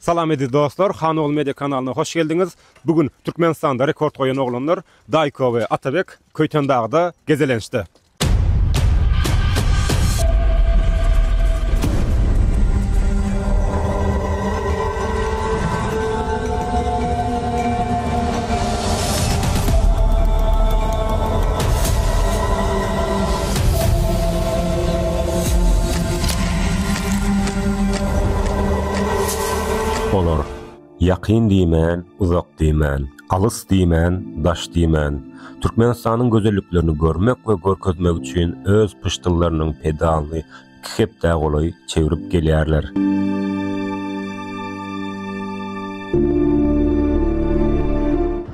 Salam edi dostlar, Xanoğlu Media kanalına hoş geldiniz. Bugün Türkmenistan'da rekord koyan oğlanlar Dayko ve Atabek Köyten Dağı'da gezelenişti. Olur. Yakın diýmän, uzak diýmän, alys diýmän, daş diýmän. Türkmenistanyň gözelliklerini görmek we görkezmek üçin öz pıştyllarynyň pedalny hepde golay çevirip gelýärler.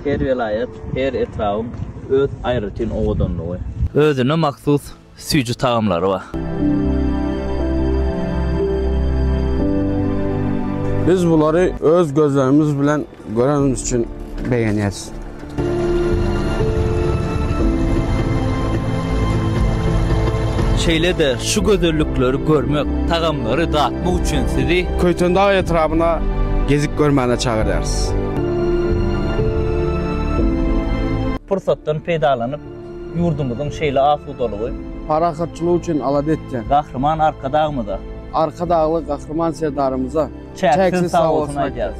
Her vilayet, her etrafın öz ayrıtyn owadanlygy. Özüne maksus süýjü tagamlary bar. Biz bunları öz gözlerimiz bilen görenimiz için beğeniyoruz. Şeýle de şu gözellikleri görmek, tagamlary datmak üçin sizi Köyten Dağı etrafına gezip görmene çağırıyoruz. fırsatdan peýdalanyp yurdumyzyň şeýle asudalygy, Parakatçılığı için aladetken gahryman arka dağmyda arka dağlı kahraman serdarımıza çäksiz sağ olsun aýdýarys.